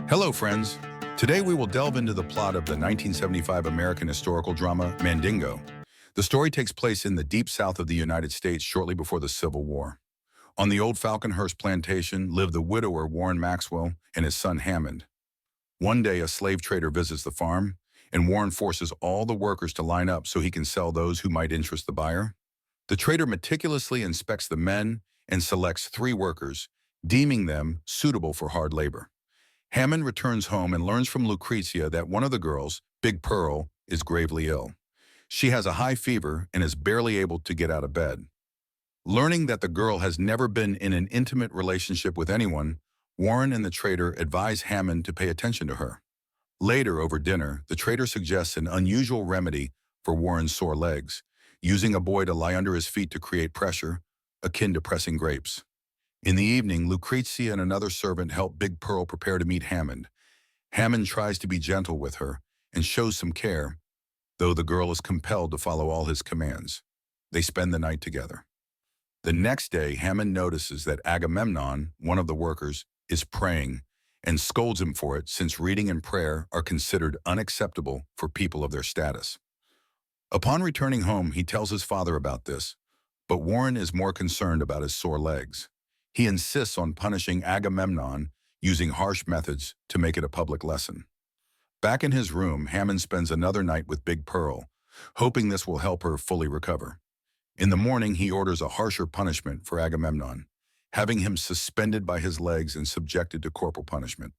Hello, friends. Today we will delve into the plot of the 1975 American historical drama Mandingo. The story takes place in the deep south of the United States shortly before the Civil War. On the old Falconhurst plantation lived the widower Warren Maxwell and his son Hammond. One day, a slave trader visits the farm, and Warren forces all the workers to line up so he can sell those who might interest the buyer. The trader meticulously inspects the men and selects 3 workers, deeming them suitable for hard labor. Hammond returns home and learns from Lucretia that one of the girls, Big Pearl, is gravely ill. She has a high fever and is barely able to get out of bed. Learning that the girl has never been in an intimate relationship with anyone, Warren and the trader advise Hammond to pay attention to her. Later, over dinner, the trader suggests an unusual remedy for Warren's sore legs, using a boy to lie under his feet to create pressure, akin to pressing grapes. In the evening, Lucretia and another servant help Big Pearl prepare to meet Hammond. Hammond tries to be gentle with her and shows some care, though the girl is compelled to follow all his commands. They spend the night together. The next day, Hammond notices that Agamemnon, one of the workers, is praying and scolds him for it since reading and prayer are considered unacceptable for people of their status. Upon returning home, he tells his father about this, but Warren is more concerned about his sore legs. He insists on punishing Agamemnon using harsh methods to make it a public lesson. Back in his room, Hammond spends another night with Big Pearl, hoping this will help her fully recover. In the morning, he orders a harsher punishment for Agamemnon, having him suspended by his legs and subjected to corporal punishment.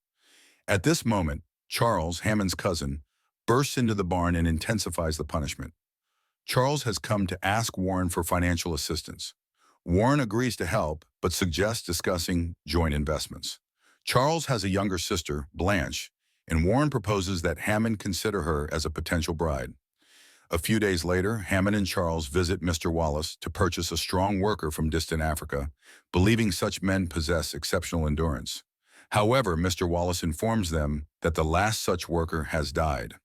At this moment, Charles, Hammond's cousin, bursts into the barn and intensifies the punishment. Charles has come to ask Warren for financial assistance. Warren agrees to help, but suggests discussing joint investments. Charles has a younger sister, Blanche, and Warren proposes that Hammond consider her as a potential bride. A few days later, Hammond and Charles visit Mr. Wallace to purchase a strong worker from distant Africa, believing such men possess exceptional endurance. However, Mr. Wallace informs them that the last such worker has died.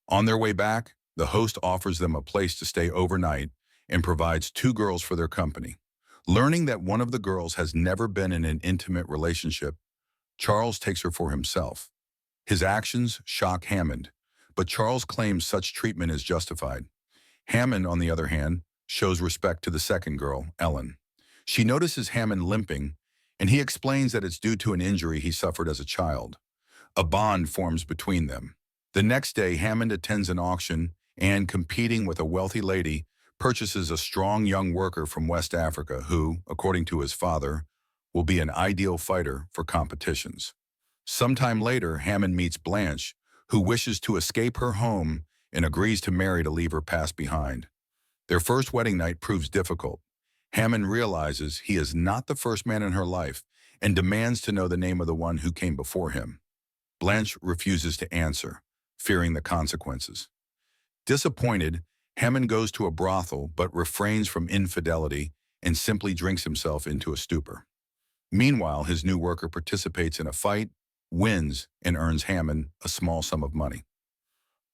On their way back, the host offers them a place to stay overnight and provides 2 girls for their company. Learning that one of the girls has never been in an intimate relationship, Charles takes her for himself. His actions shock Hammond, but Charles claims such treatment is justified. Hammond, on the other hand, shows respect to the second girl, Ellen. She notices Hammond limping, and he explains that it's due to an injury he suffered as a child. A bond forms between them. The next day, Hammond attends an auction and, competing with a wealthy lady, purchases a strong young worker from West Africa who, according to his father, will be an ideal fighter for competitions. Sometime later, Hammond meets Blanche, who wishes to escape her home and agrees to marry to leave her past behind. Their first wedding night proves difficult. Hammond realizes he is not the first man in her life and demands to know the name of the one who came before him. Blanche refuses to answer, fearing the consequences. Disappointed, Hammond goes to a brothel but refrains from infidelity and simply drinks himself into a stupor. Meanwhile, his new worker participates in a fight, wins, and earns Hammond a small sum of money.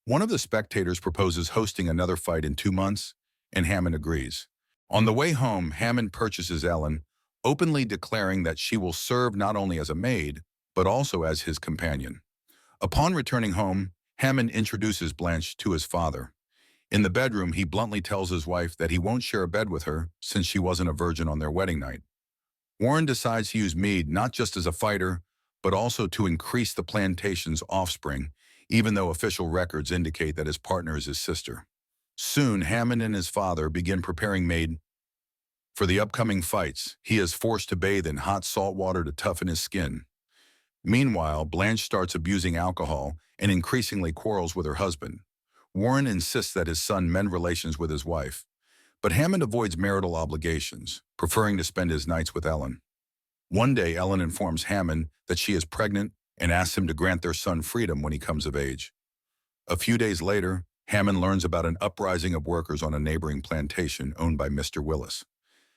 One of the spectators proposes hosting another fight in 2 months, and Hammond agrees. On the way home, Hammond purchases Ellen, openly declaring that she will serve not only as a maid, but also as his companion. Upon returning home, Hammond introduces Blanche to his father. In the bedroom, he bluntly tells his wife that he won't share a bed with her since she wasn't a virgin on their wedding night. Warren decides to use Mede not just as a fighter, but also to increase the plantation's offspring, even though official records indicate that his partner is his sister. Soon, Hammond and his father begin preparing Mede for the upcoming fights. He is forced to bathe in hot salt water to toughen his skin. Meanwhile, Blanche starts abusing alcohol and increasingly quarrels with her husband. Warren insists that his son mend relations with his wife, but Hammond avoids marital obligations, preferring to spend his nights with Ellen. One day, Ellen informs Hammond that she is pregnant and asks him to grant their son freedom when he comes of age. A few days later, Hammond learns about an uprising of workers on a neighboring plantation owned by Mr. Willis.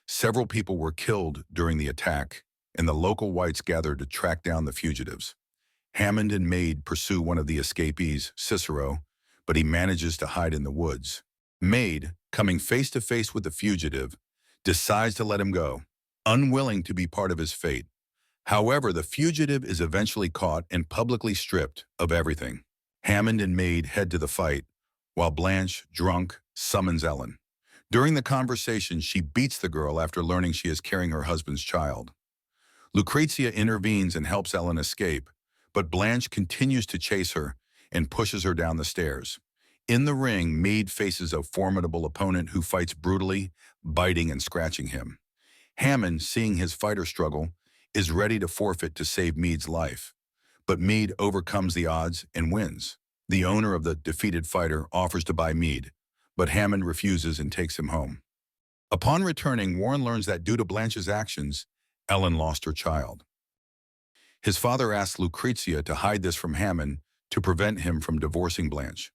Several people were killed during the attack, and the local whites gathered to track down the fugitives. Hammond and Mede pursue one of the escapees, Cicero, but he manages to hide in the woods. Mede, coming face to face with the fugitive, decides to let him go, unwilling to be part of his fate. However, the fugitive is eventually caught and publicly stripped of everything. Hammond and Mede head to the fight, while Blanche, drunk, summons Ellen. During the conversation, she beats the girl after learning she is carrying her husband's child. Lucrezia intervenes and helps Ellen escape, but Blanche continues to chase her and pushes her down the stairs. In the ring, Mede faces a formidable opponent who fights brutally, biting and scratching him. Hammond, seeing his fighter struggle, is ready to forfeit to save Mede's life. But Mede overcomes the odds and wins. The owner of the defeated fighter offers to buy Mede, but Hammond refuses and takes him home. Upon returning, Warren learns that due to Blanche's actions, Ellen lost her child. His father asks Lucrezia to hide this from Hammond to prevent him from divorcing Blanche.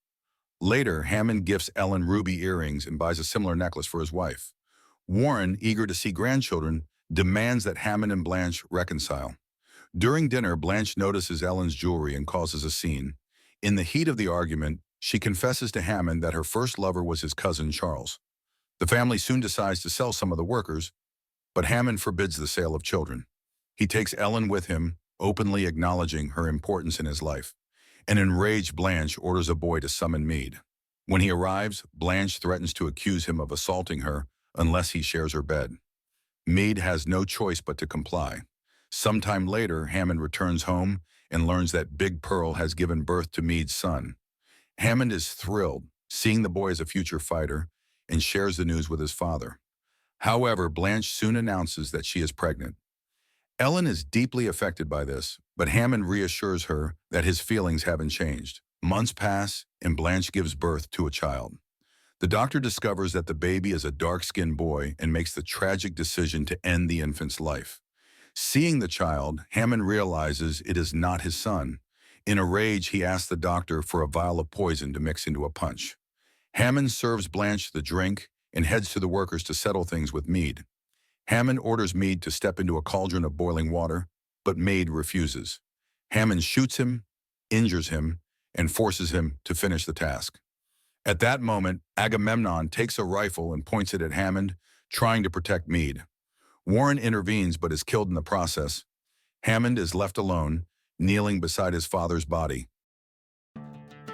Later, Hammond gifts Ellen ruby earrings and buys a similar necklace for his wife. Warren, eager to see grandchildren, demands that Hammond and Blanche reconcile. During dinner, Blanche notices Ellen's jewelry and causes a scene. In the heat of the argument, she confesses to Hammond that her first lover was his cousin Charles. The family soon decides to sell some of the workers, but Hammond forbids the sale of children. He takes Ellen with him, openly acknowledging her importance in his life. An enraged Blanche orders a boy to summon Mede. When he arrives, Blanche threatens to accuse him of assaulting her unless he shares her bed. Mede has no choice but to comply. Sometime later, Hammond returns home and learns that Big Pearl has given birth to Mede's son. Hammond is thrilled, seeing the boy as a future fighter, and shares the news with his father. However, Blanche soon announces that she is pregnant. Ellen is deeply affected by this, but Hammond reassures her that his feelings haven't changed. Months pass, and Blanche gives birth to a child. The doctor discovers that the baby is a dark-skinned boy and makes the tragic decision to end the infant's life. Seeing the child, Hammond realizes it is not his son. In a rage, he asks the doctor for a vial of poison to mix into a punch. Hammond serves Blanche the drink and heads to the workers to settle things with Mede. Hammond orders Mede to step into a cauldron of boiling water, but Mede refuses. Hammond shoots him, injures him, and forces him to finish the task. At that moment, Agamemnon takes a rifle and points it at Hammond, trying to protect Mede. Warren intervenes but is killed in the process. Hammond is left alone, kneeling beside his father's body.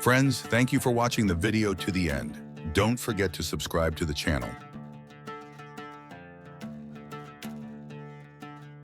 Friends, thank you for watching the video to the end. Don't forget to subscribe to the channel.